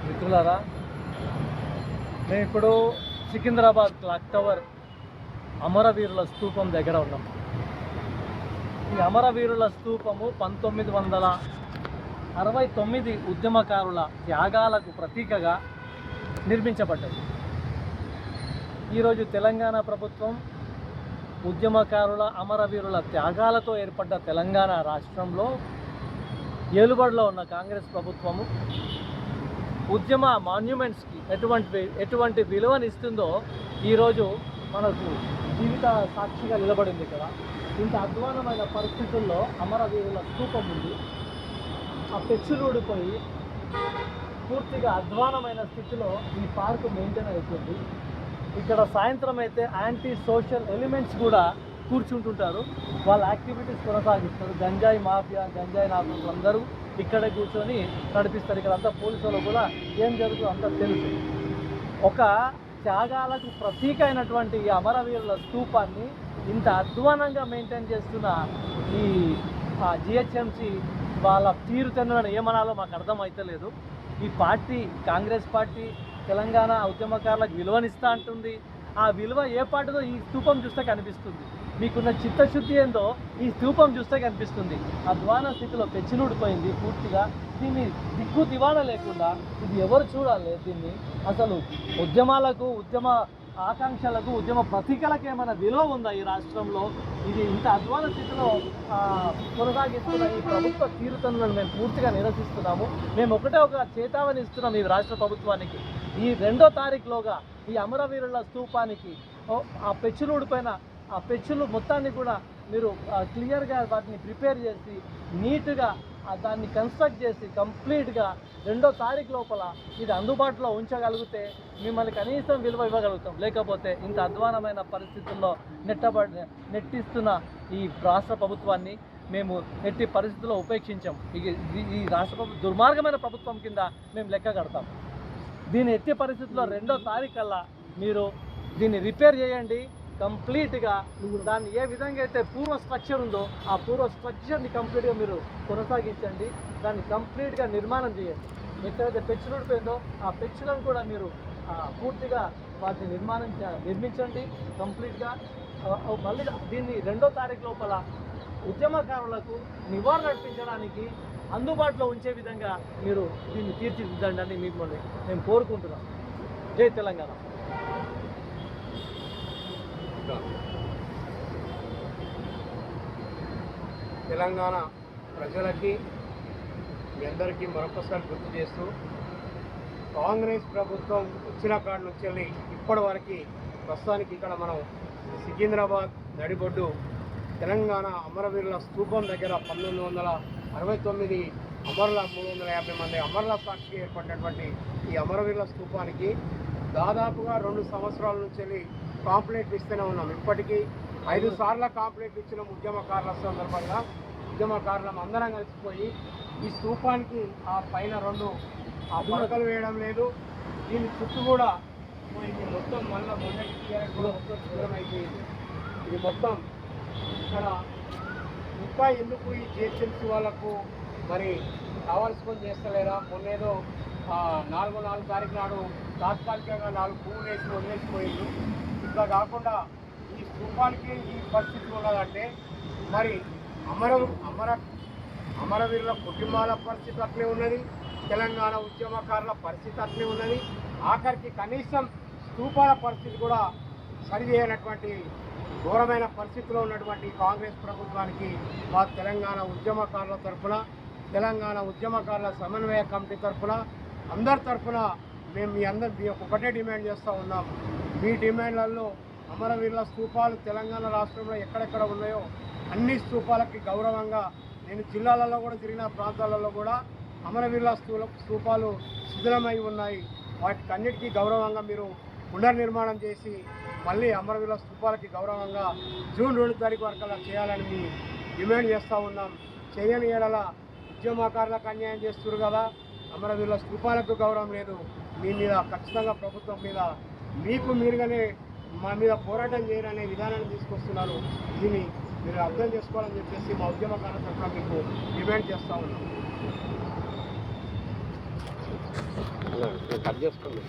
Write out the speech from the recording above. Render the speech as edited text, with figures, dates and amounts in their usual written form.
మిత్రులారా, మేము ఇప్పుడు సికింద్రాబాద్ క్లాక్ టవర్ అమరవీరుల స్తూపం దగ్గర ఉన్నాం. ఈ అమరవీరుల స్తూపము 1969 ఉద్యమకారుల త్యాగాలకు ప్రతీకగా నిర్మించబడ్డది. ఈరోజు తెలంగాణ ప్రభుత్వం ఉద్యమకారుల అమరవీరుల త్యాగాలతో ఏర్పడ్డ తెలంగాణ రాష్ట్రంలో ఏలుబడిలో ఉన్న కాంగ్రెస్ ప్రభుత్వము ఉద్యమ మాన్యుమెంట్స్కి ఎటువంటి విలువనిస్తుందో ఈరోజు మనకు జీవిత సాక్షిగా నిలబడింది కదా. ఇంత అధ్వానమైన పరిస్థితుల్లో అమరవీరుల స్తూపం ఉంది. ఆ పెచ్చులు ఊడిపోయి పూర్తిగా అధ్వానమైన స్థితిలో ఈ పార్కు మెయింటైన్ అవుతుంది. ఇక్కడ సాయంత్రం అయితే యాంటీ సోషల్ ఎలిమెంట్స్ కూడా కూర్చుంటుంటారు, వాళ్ళ యాక్టివిటీస్ కొనసాగిస్తారు. గంజాయి మాఫియా, గంజాయి నాయకులందరూ ఇక్కడ కూర్చొని నడిపిస్తారు. ఇక్కడ అంతా పోలీసులు కూడా ఏం జరుగుతుందో అంతా తెలుసు. ఒక త్యాగాలకు ప్రతీక అయినటువంటి ఈ అమరవీరుల స్తూపాన్ని ఇంత అధ్వానంగా మెయింటైన్ చేస్తున్న ఈ జిహెచ్ఎంసి వాళ్ళ తీరుతెన్నులను ఏమనాలో మాకు అర్థమవుతలేదు. ఈ పార్టీ, కాంగ్రెస్ పార్టీ తెలంగాణ ఉద్యమకారులకు విలువనిస్తా అంటుంది. ఆ విలువ ఏ పార్టీదో ఈ స్తూపం చూస్తే కనిపిస్తుంది. మీకున్న చిత్తశుద్ధి ఏందో ఈ స్తూపం చూస్తే కనిపిస్తుంది. అధ్వాన స్థితిలో పెచ్చినూడిపోయింది పూర్తిగా. దీన్ని దిక్కు దివాణ లేకుండా ఇది ఎవరు చూడాలి? దీన్ని అసలు ఉద్యమాలకు, ఉద్యమ ఆకాంక్షలకు, ఉద్యమ ప్రతీకలకు ఏమైనా విలువ ఉందా ఈ రాష్ట్రంలో? ఇది ఇంత అధ్వాన స్థితిలో కొనసాగిస్తున్న ఈ ప్రభుత్వ తీరుతనులను మేము పూర్తిగా నిరసిస్తున్నాము. మేము ఒక చేతావని ఇస్తున్నాం ఈ రాష్ట్ర ప్రభుత్వానికి. ఈ 2వ తారీఖులోగా ఈ అమరవీరుల స్తూపానికి ఆ పెచ్చులు ఊడిపోయిన ఆ పెచ్చులు మొత్తాన్ని కూడా మీరు క్లియర్గా వాటిని ప్రిపేర్ చేసి నీట్గా దాన్ని కన్స్ట్రక్ట్ చేసి కంప్లీట్గా 2వ తారీఖు లోపల ఇది అందుబాటులో ఉంచగలిగితే మిమ్మల్ని కనీసం విలువ ఇవ్వగలుగుతాం. లేకపోతే ఇంత అధ్వానమైన పరిస్థితుల్లో నెట్టిస్తున్న ఈ రాష్ట్ర ప్రభుత్వాన్ని మేము ఎట్టి పరిస్థితుల్లో ఉపేక్షించాం. ఈ రాష్ట్ర ప్రభుత్వం దుర్మార్గమైన ప్రభుత్వం కింద మేము లెక్క కడతాం. దీన్ని ఎట్టి పరిస్థితుల్లో 2వ తారీఖు కల్లా మీరు దీన్ని రిపేర్ చేయండి. కంప్లీట్గా దాన్ని ఏ విధంగా అయితే పూర్వ స్ట్రక్చర్ ఉందో ఆ పూర్వ స్ట్రక్చర్ని కంప్లీట్గా మీరు కొనసాగించండి. దాన్ని కంప్లీట్గా నిర్మాణం చేయండి. ఎక్కడైతే పెచ్చులు ఊడిపోయిందో ఆ పెచ్చులను కూడా మీరు పూర్తిగా వాటిని నిర్మించండి కంప్లీట్గా. మళ్ళీ దీన్ని 2వ తారీఖు లోపల ఉద్యమకారులకు నివారణ అర్పించడానికి అందుబాటులో ఉంచే విధంగా మీరు దీన్ని తీర్చిదిద్దండి అని మిమ్మల్ని మేము కోరుకుంటున్నాం. జై తెలంగాణ. తెలంగాణ ప్రజలకి మీ అందరికీ మరొకసారి గుర్తు చేస్తూ, కాంగ్రెస్ ప్రభుత్వం వచ్చిన కాడి నుంచి వెళ్ళి ఇప్పటి వరకు ప్రస్తుతానికి ఇక్కడ మనం సికింద్రాబాద్ నడిబొడ్డు తెలంగాణ అమరవీరుల స్తూపం దగ్గర 1969 అమరుల 350 మంది అమరుల సాక్షి ఏర్పడినటువంటి ఈ అమరవీరుల స్తూపానికి దాదాపుగా 2 సంవత్సరాల నుంచి వెళ్ళి కాంప్లైంట్లు ఇస్తూనే ఉన్నాం. ఇప్పటికీ 5 సార్లు కాంప్లైంట్లు ఇచ్చిన ఉద్యమకారుల సందర్భంగా ఉద్యమకారులం అందరం కలిసిపోయి ఈ స్తూపానికి ఆ పైన 2 పలకలు వేయడం లేదు. దీని చుట్టూ కూడా ఇది మొత్తం మళ్ళీ మొదటి మొత్తం దూరం అయిపోయింది. ఇది మొత్తం ఇక్కడ ఇంకా ఎందుకు ఈ జిహెచ్ఎంసీ వాళ్ళకు మరి కావాల్సుకొని చేస్తలేరా? మొన్నేదో 4 తారీఖు నాడు తాత్కాలికంగా 4 పువ్వులు వేసి వదిలేసిపోయింది. ఇట్లా కాకుండా ఈ స్తూపానికి ఈ పరిస్థితి ఉన్నదంటే మరి అమరవీరుల కుటుంబాల పరిస్థితి అట్లే ఉన్నది, తెలంగాణ ఉద్యమకారుల పరిస్థితి అట్లే ఉన్నది. ఆఖరికి కనీసం స్తూపాల పరిస్థితి కూడా సరిచేయనటువంటి ఘోరమైన పరిస్థితిలో ఉన్నటువంటి కాంగ్రెస్ ప్రభుత్వానికి మా తెలంగాణ ఉద్యమకారుల తరఫున, తెలంగాణ ఉద్యమకారుల సమన్వయ కమిటీ తరఫున, అందరి తరఫున మేము మీ ఒకటే డిమాండ్ చేస్తూ ఉన్నాం. మీ డిమాండ్లలో అమరవీరుల స్తూపాలు తెలంగాణ రాష్ట్రంలో ఎక్కడెక్కడ ఉన్నాయో అన్ని స్తూపాలకి గౌరవంగా, నేను జిల్లాలలో కూడా తిరిగిన ప్రాంతాలలో కూడా అమరవీరుల స్తూపాలు శిథిలమై ఉన్నాయి. వాటికి అన్నిటికీ గౌరవంగా మీరు పునర్నిర్మాణం చేసి మళ్ళీ అమరవీరుల స్తూపాలకి గౌరవంగా జూన్ 2 తారీఖు వరకు అలా చేయాలని మీ డిమాండ్ చేస్తూ ఉన్నాం. చేయని ఏడల ఉద్యమకారులకు అన్యాయం చేస్తున్నారు కదా, అమరవీరుల స్తూపాలకు గౌరవం లేదు. మీ మీద ఖచ్చితంగా ప్రభుత్వం మీద మీకు మీరుగానే మా మీద పోరాటం చేయాలనే విధానాన్ని తీసుకొస్తున్నారు. దీన్ని మీరు అర్థం చేసుకోవాలని చెప్పేసి మా ఉద్యమకారుల తరఫున మీకు డిమాండ్ చేస్తూ ఉన్నాం. కట్ చేసుకోండి.